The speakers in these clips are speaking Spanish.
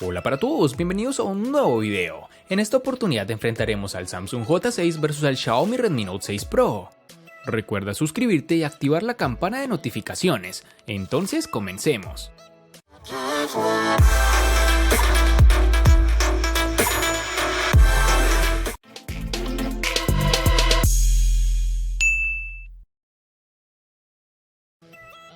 Hola para todos, bienvenidos a un nuevo video. En esta oportunidad enfrentaremos al Samsung J6 versus al Xiaomi Redmi Note 6 Pro. Recuerda suscribirte y activar la campana de notificaciones. Entonces comencemos.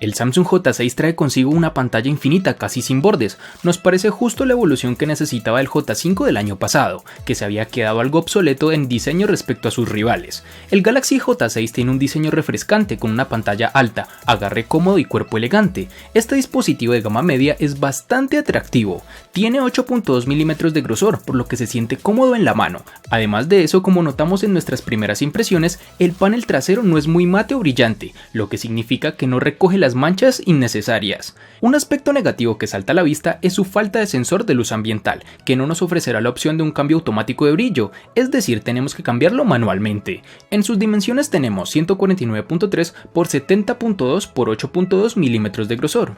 El Samsung J6 trae consigo una pantalla infinita casi sin bordes. Nos parece justo la evolución que necesitaba el J5 del año pasado, que se había quedado algo obsoleto en diseño respecto a sus rivales. El Galaxy J6 tiene un diseño refrescante con una pantalla alta, agarre cómodo y cuerpo elegante. Este dispositivo de gama media es bastante atractivo. Tiene 8.2 milímetros de grosor, por lo que se siente cómodo en la mano. Además de eso, como notamos en nuestras primeras impresiones, el panel trasero no es muy mate o brillante, lo que significa que no recoge las manchas innecesarias. Un aspecto negativo que salta a la vista es su falta de sensor de luz ambiental, que no nos ofrecerá la opción de un cambio automático de brillo, es decir, tenemos que cambiarlo manualmente. En sus dimensiones tenemos 149.3 por 70.2 por 8.2 milímetros de grosor.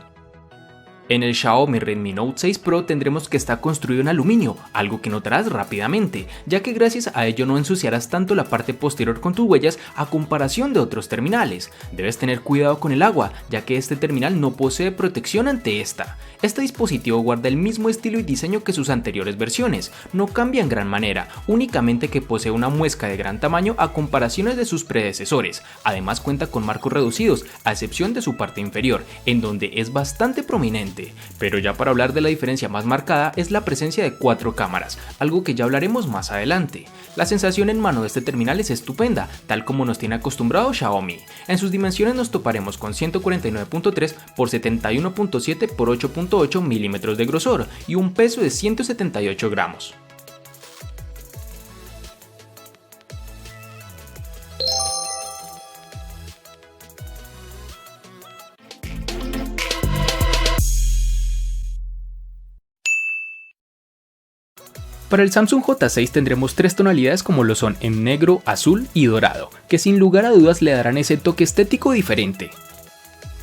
En el Xiaomi Redmi Note 6 Pro tendremos que está construido en aluminio, algo que notarás rápidamente, ya que gracias a ello no ensuciarás tanto la parte posterior con tus huellas a comparación de otros terminales. Debes tener cuidado con el agua, ya que este terminal no posee protección ante esta. Este dispositivo guarda el mismo estilo y diseño que sus anteriores versiones, no cambia en gran manera, únicamente que posee una muesca de gran tamaño a comparaciones de sus predecesores. Además cuenta con marcos reducidos, a excepción de su parte inferior, en donde es bastante prominente. Pero ya para hablar de la diferencia más marcada es la presencia de 4 cámaras, algo que ya hablaremos más adelante. La sensación en mano de este terminal es estupenda, tal como nos tiene acostumbrado Xiaomi. En sus dimensiones nos toparemos con 149.3 por 71.7 por 8.8 milímetros de grosor y un peso de 178 gramos. Para el Samsung J6 tendremos 3 tonalidades como lo son en negro, azul y dorado, que sin lugar a dudas le darán ese toque estético diferente.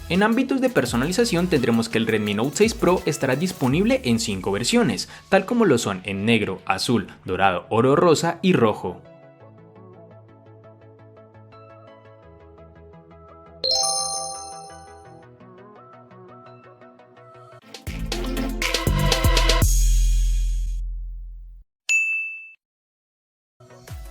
En ámbitos de personalización tendremos que el Redmi Note 6 Pro estará disponible en 5 versiones, tal como lo son en negro, azul, dorado, oro rosa y rojo.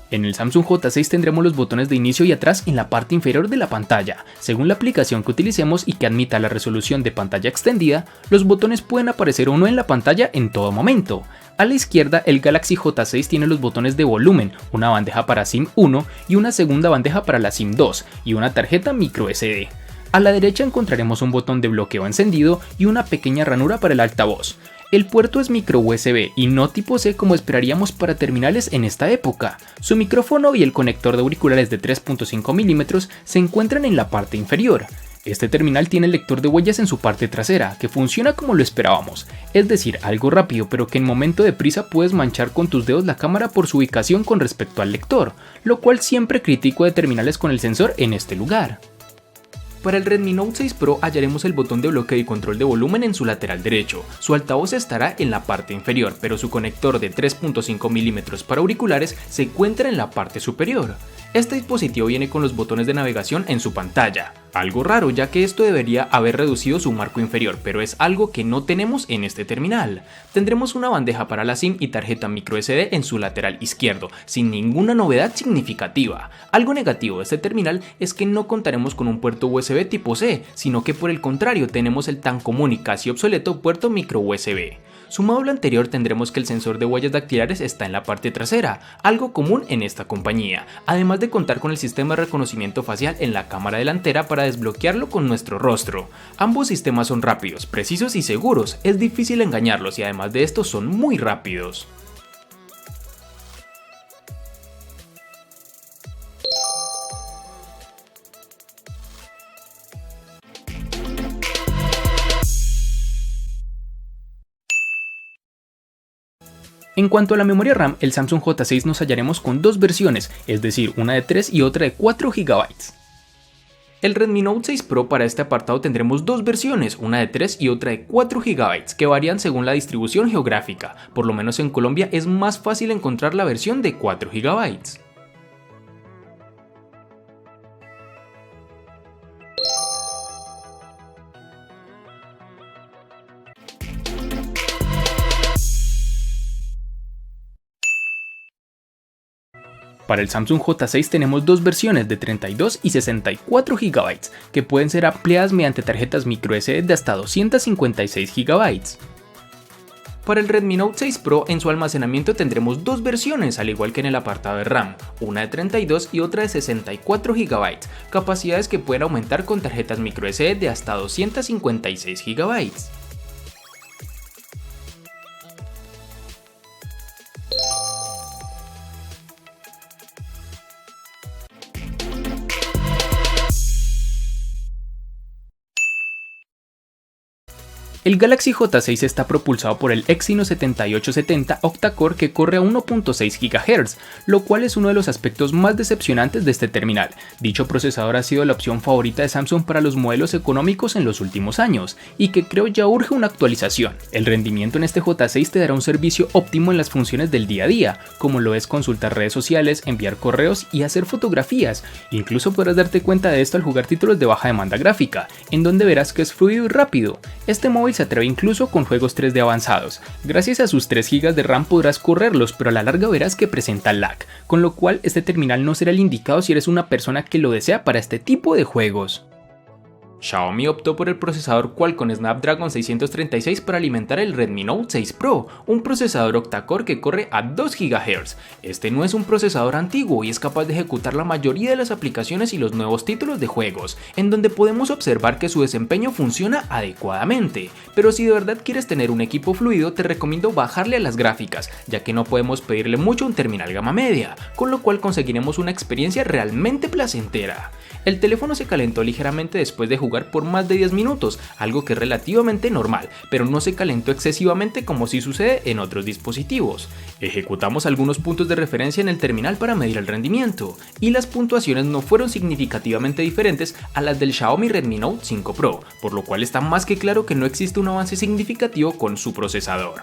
En el Samsung J6 tendremos los botones de inicio y atrás en la parte inferior de la pantalla. Según la aplicación que utilicemos y que admita la resolución de pantalla extendida, los botones pueden aparecer o no en la pantalla en todo momento. A la izquierda, el Galaxy J6 tiene los botones de volumen, una bandeja para SIM 1 y una segunda bandeja para la SIM 2 y una tarjeta microSD. A la derecha encontraremos un botón de bloqueo encendido y una pequeña ranura para el altavoz. El puerto es micro USB y no tipo C como esperaríamos para terminales en esta época. Su micrófono y el conector de auriculares de 3.5 milímetros se encuentran en la parte inferior. Este terminal tiene el lector de huellas en su parte trasera, que funciona como lo esperábamos, es decir, algo rápido pero que en momento de prisa puedes manchar con tus dedos la cámara por su ubicación con respecto al lector, lo cual siempre critico de terminales con el sensor en este lugar. Para el Redmi Note 6 Pro hallaremos el botón de bloqueo y control de volumen en su lateral derecho. Su altavoz estará en la parte inferior, pero su conector de 3.5 milímetros para auriculares se encuentra en la parte superior. Este dispositivo viene con los botones de navegación en su pantalla. Algo raro, ya que esto debería haber reducido su marco inferior, pero es algo que no tenemos en este terminal. Tendremos una bandeja para la SIM y tarjeta microSD en su lateral izquierdo, sin ninguna novedad significativa. Algo negativo de este terminal es que no contaremos con un puerto USB tipo C, sino que por el contrario tenemos el tan común y casi obsoleto puerto micro USB. Sumado a lo anterior tendremos que el sensor de huellas dactilares está en la parte trasera, algo común en esta compañía, además de contar con el sistema de reconocimiento facial en la cámara delantera para desbloquearlo con nuestro rostro. Ambos sistemas son rápidos, precisos y seguros, es difícil engañarlos y además de esto son muy rápidos. En cuanto a la memoria RAM, el Samsung J6 nos hallaremos con dos versiones, es decir, una de 3 y otra de 4 GB. El Redmi Note 6 Pro para este apartado tendremos dos versiones, una de 3 y otra de 4 GB, que varían según la distribución geográfica. Por lo menos en Colombia es más fácil encontrar la versión de 4 GB. Para el Samsung J6 tenemos dos versiones de 32 y 64 GB, que pueden ser ampliadas mediante tarjetas microSD de hasta 256 GB. Para el Redmi Note 6 Pro en su almacenamiento tendremos dos versiones, al igual que en el apartado de RAM, una de 32 y otra de 64 GB, capacidades que pueden aumentar con tarjetas microSD de hasta 256 GB. El Galaxy J6 está propulsado por el Exynos 7870 octa-core que corre a 1.6 GHz, lo cual es uno de los aspectos más decepcionantes de este terminal. Dicho procesador ha sido la opción favorita de Samsung para los modelos económicos en los últimos años, y que creo ya urge una actualización. El rendimiento en este J6 te dará un servicio óptimo en las funciones del día a día, como lo es consultar redes sociales, enviar correos y hacer fotografías. Incluso podrás darte cuenta de esto al jugar títulos de baja demanda gráfica, en donde verás que es fluido y rápido. Este móvil se atreve incluso con juegos 3D avanzados. Gracias a sus 3 GB de RAM podrás correrlos, pero a la larga verás que presenta lag, con lo cual este terminal no será el indicado si eres una persona que lo desea para este tipo de juegos. Xiaomi optó por el procesador Qualcomm Snapdragon 636 para alimentar el Redmi Note 6 Pro, un procesador octa-core que corre a 2 GHz. Este no es un procesador antiguo y es capaz de ejecutar la mayoría de las aplicaciones y los nuevos títulos de juegos, en donde podemos observar que su desempeño funciona adecuadamente. Pero si de verdad quieres tener un equipo fluido, te recomiendo bajarle a las gráficas, ya que no podemos pedirle mucho a un terminal gama media, con lo cual conseguiremos una experiencia realmente placentera. El teléfono se calentó ligeramente después de jugar por más de 10 minutos, algo que es relativamente normal, pero no se calentó excesivamente como sí sucede en otros dispositivos. Ejecutamos algunos puntos de referencia en el terminal para medir el rendimiento, y las puntuaciones no fueron significativamente diferentes a las del Xiaomi Redmi Note 5 Pro, por lo cual está más que claro que no existe un avance significativo con su procesador.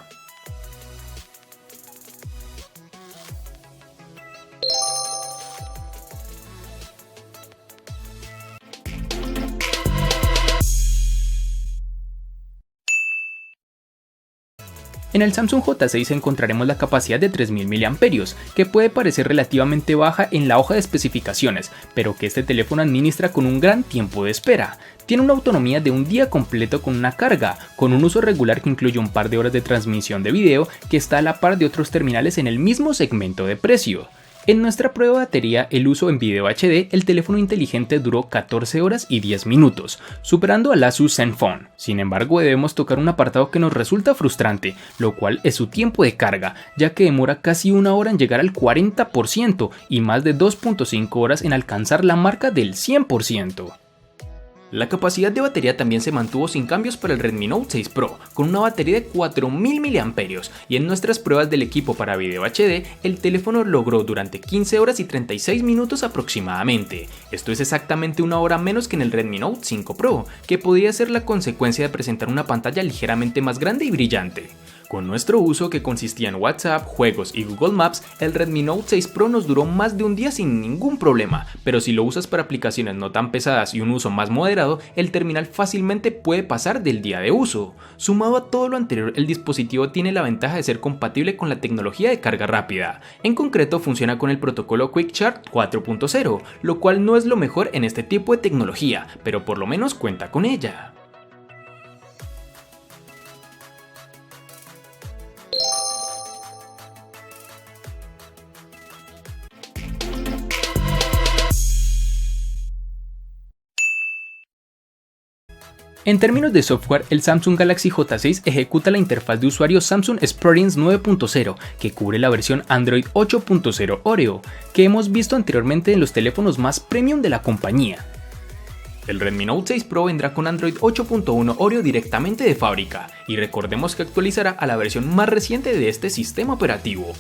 En el Samsung J6 encontraremos la capacidad de 3000 mAh, que puede parecer relativamente baja en la hoja de especificaciones, pero que este teléfono administra con un gran tiempo de espera. Tiene una autonomía de un día completo con una carga, con un uso regular que incluye un par de horas de transmisión de video, que está a la par de otros terminales en el mismo segmento de precio. En nuestra prueba de batería, el uso en video HD, el teléfono inteligente duró 14 horas y 10 minutos, superando al Asus Zenfone. Sin embargo, debemos tocar un apartado que nos resulta frustrante, lo cual es su tiempo de carga, ya que demora casi una hora en llegar al 40% y más de 2.5 horas en alcanzar la marca del 100%. La capacidad de batería también se mantuvo sin cambios para el Redmi Note 6 Pro, con una batería de 4000 mAh, y en nuestras pruebas del equipo para video HD, el teléfono logró durante 15 horas y 36 minutos aproximadamente. Esto es exactamente una hora menos que en el Redmi Note 5 Pro, que podría ser la consecuencia de presentar una pantalla ligeramente más grande y brillante. Con nuestro uso, que consistía en WhatsApp, juegos y Google Maps, el Redmi Note 6 Pro nos duró más de un día sin ningún problema, pero si lo usas para aplicaciones no tan pesadas y un uso más moderado, el terminal fácilmente puede pasar del día de uso. Sumado a todo lo anterior, el dispositivo tiene la ventaja de ser compatible con la tecnología de carga rápida. En concreto, funciona con el protocolo Quick Charge 4.0, lo cual no es lo mejor en este tipo de tecnología, pero por lo menos cuenta con ella. En términos de software, el Samsung Galaxy J6 ejecuta la interfaz de usuario Samsung Experience 9.0, que cubre la versión Android 8.0 Oreo, que hemos visto anteriormente en los teléfonos más premium de la compañía. El Redmi Note 6 Pro vendrá con Android 8.1 Oreo directamente de fábrica, y recordemos que actualizará a la versión más reciente de este sistema operativo.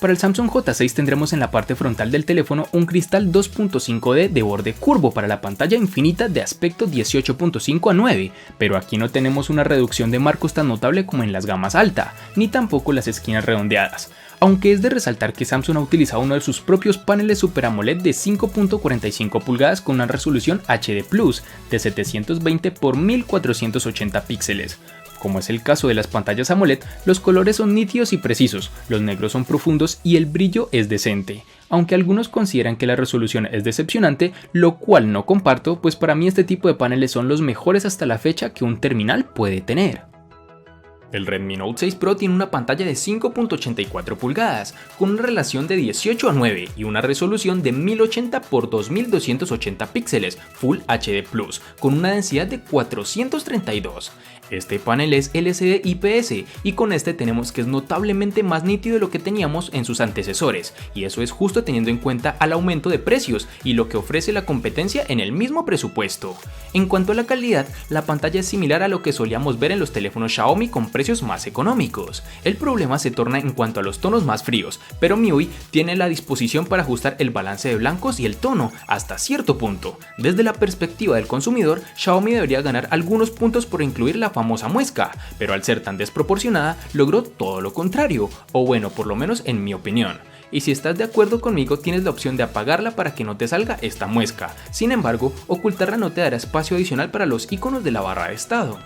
Para el Samsung J6 tendremos en la parte frontal del teléfono un cristal 2.5D de borde curvo para la pantalla infinita de aspecto 18.5:9, pero aquí no tenemos una reducción de marcos tan notable como en las gamas alta, ni tampoco las esquinas redondeadas. Aunque es de resaltar que Samsung ha utilizado uno de sus propios paneles Super AMOLED de 5.45 pulgadas con una resolución HD Plus de 720 x 1480 píxeles. Como es el caso de las pantallas AMOLED, los colores son nítidos y precisos, los negros son profundos y el brillo es decente. Aunque algunos consideran que la resolución es decepcionante, lo cual no comparto, pues para mí este tipo de paneles son los mejores hasta la fecha que un terminal puede tener. El Redmi Note 6 Pro tiene una pantalla de 5.84 pulgadas, con una relación de 18:9 y una resolución de 1080 x 2280 píxeles Full HD+, con una densidad de 432. Este panel es LCD IPS y con este tenemos que es notablemente más nítido de lo que teníamos en sus antecesores, y eso es justo teniendo en cuenta al aumento de precios y lo que ofrece la competencia en el mismo presupuesto. En cuanto a la calidad, la pantalla es similar a lo que solíamos ver en los teléfonos Xiaomi con precios más económicos. El problema se torna en cuanto a los tonos más fríos, pero MIUI tiene la disposición para ajustar el balance de blancos y el tono hasta cierto punto. Desde la perspectiva del consumidor, Xiaomi debería ganar algunos puntos por incluir la famosa muesca, pero al ser tan desproporcionada logró todo lo contrario, o bueno, por lo menos en mi opinión. Y si estás de acuerdo conmigo, tienes la opción de apagarla para que no te salga esta muesca. Sin embargo, ocultarla no te dará espacio adicional para los iconos de la barra de estado.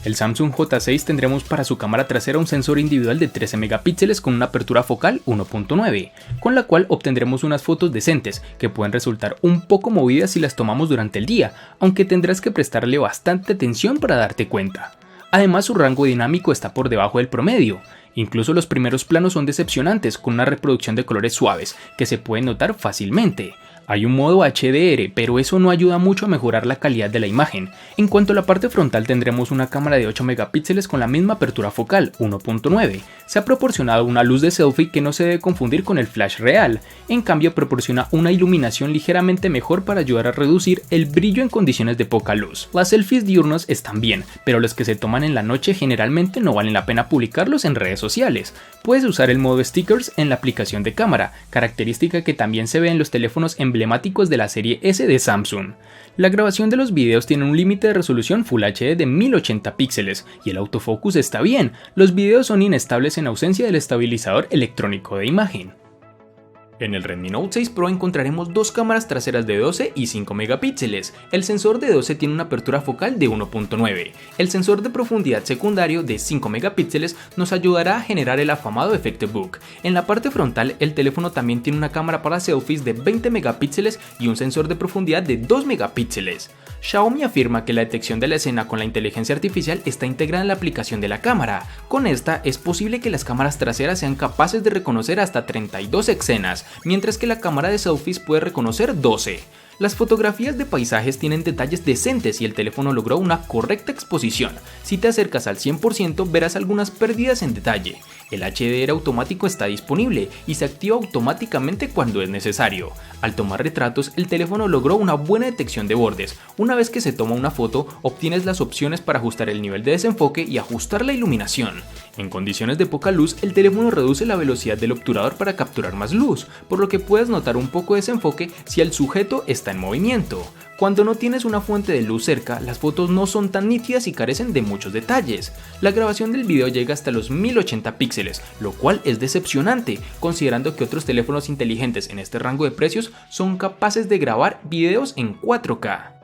El Samsung J6 tendremos para su cámara trasera un sensor individual de 13 megapíxeles con una apertura focal 1.9, con la cual obtendremos unas fotos decentes que pueden resultar un poco movidas si las tomamos durante el día, aunque tendrás que prestarle bastante atención para darte cuenta. Además, su rango dinámico está por debajo del promedio. Incluso los primeros planos son decepcionantes, con una reproducción de colores suaves que se pueden notar fácilmente. Hay un modo HDR, pero eso no ayuda mucho a mejorar la calidad de la imagen. En cuanto a la parte frontal, tendremos una cámara de 8 megapíxeles con la misma apertura focal, 1.9. Se ha proporcionado una luz de selfie que no se debe confundir con el flash real, en cambio proporciona una iluminación ligeramente mejor para ayudar a reducir el brillo en condiciones de poca luz. Las selfies diurnos están bien, pero los que se toman en la noche generalmente no valen la pena publicarlos en redes sociales. Puedes usar el modo stickers en la aplicación de cámara, característica que también se ve en los teléfonos emblemáticos de la serie S de Samsung. La grabación de los videos tiene un límite de resolución Full HD de 1080 píxeles y el autofocus está bien. Los videos son inestables en ausencia del estabilizador electrónico de imagen. En el Redmi Note 6 Pro encontraremos dos cámaras traseras de 12 y 5 megapíxeles. El sensor de 12 tiene una apertura focal de 1.9. El sensor de profundidad secundario de 5 megapíxeles nos ayudará a generar el afamado efecto bokeh. En la parte frontal, el teléfono también tiene una cámara para selfies de 20 megapíxeles y un sensor de profundidad de 2 megapíxeles. Xiaomi afirma que la detección de la escena con la inteligencia artificial está integrada en la aplicación de la cámara. Con esta es posible que las cámaras traseras sean capaces de reconocer hasta 32 escenas, mientras que la cámara de selfies puede reconocer 12. Las fotografías de paisajes tienen detalles decentes y el teléfono logró una correcta exposición. Si te acercas al 100% verás algunas pérdidas en detalle. El HDR automático está disponible y se activa automáticamente cuando es necesario. Al tomar retratos, el teléfono logró una buena detección de bordes. Una vez que se toma una foto, obtienes las opciones para ajustar el nivel de desenfoque y ajustar la iluminación. En condiciones de poca luz, el teléfono reduce la velocidad del obturador para capturar más luz, por lo que puedes notar un poco de desenfoque si el sujeto está en movimiento. Cuando no tienes una fuente de luz cerca, las fotos no son tan nítidas y carecen de muchos detalles. La grabación del video llega hasta los 1080 píxeles, lo cual es decepcionante, considerando que otros teléfonos inteligentes en este rango de precios son capaces de grabar videos en 4K.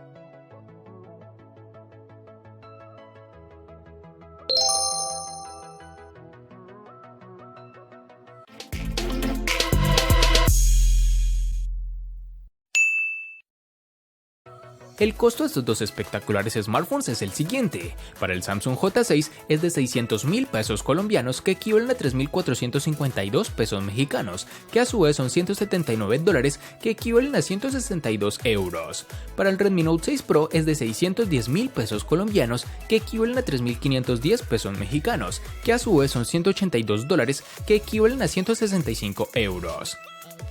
El costo de estos dos espectaculares smartphones es el siguiente. Para el Samsung J6 es de 600.000 pesos colombianos, que equivalen a 3.452 pesos mexicanos, que a su vez son $179, que equivalen a 162 euros. Para el Redmi Note 6 Pro es de 610.000 pesos colombianos, que equivalen a 3.510 pesos mexicanos, que a su vez son $182, que equivalen a 165 euros.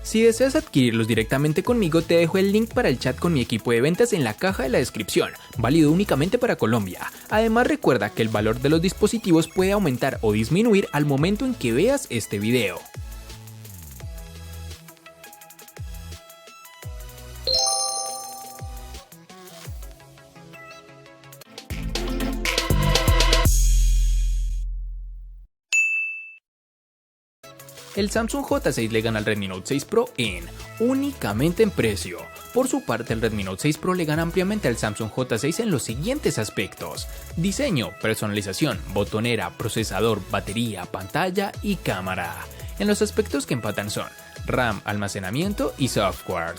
Si deseas adquirirlos directamente conmigo, te dejo el link para el chat con mi equipo de ventas en la caja de la descripción, válido únicamente para Colombia. Además, recuerda que el valor de los dispositivos puede aumentar o disminuir al momento en que veas este video. El Samsung J6 le gana al Redmi Note 6 Pro únicamente en precio. Por su parte, el Redmi Note 6 Pro le gana ampliamente al Samsung J6 en los siguientes aspectos: diseño, personalización, botonera, procesador, batería, pantalla y cámara. En los aspectos que empatan son RAM, almacenamiento y software.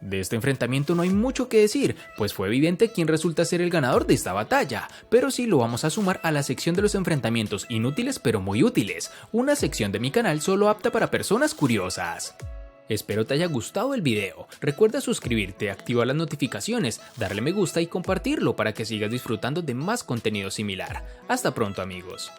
De este enfrentamiento no hay mucho que decir, pues fue evidente quién resulta ser el ganador de esta batalla, pero sí lo vamos a sumar a la sección de los enfrentamientos inútiles pero muy útiles, una sección de mi canal solo apta para personas curiosas. Espero te haya gustado el video, recuerda suscribirte, activar las notificaciones, darle me gusta y compartirlo para que sigas disfrutando de más contenido similar. Hasta pronto amigos.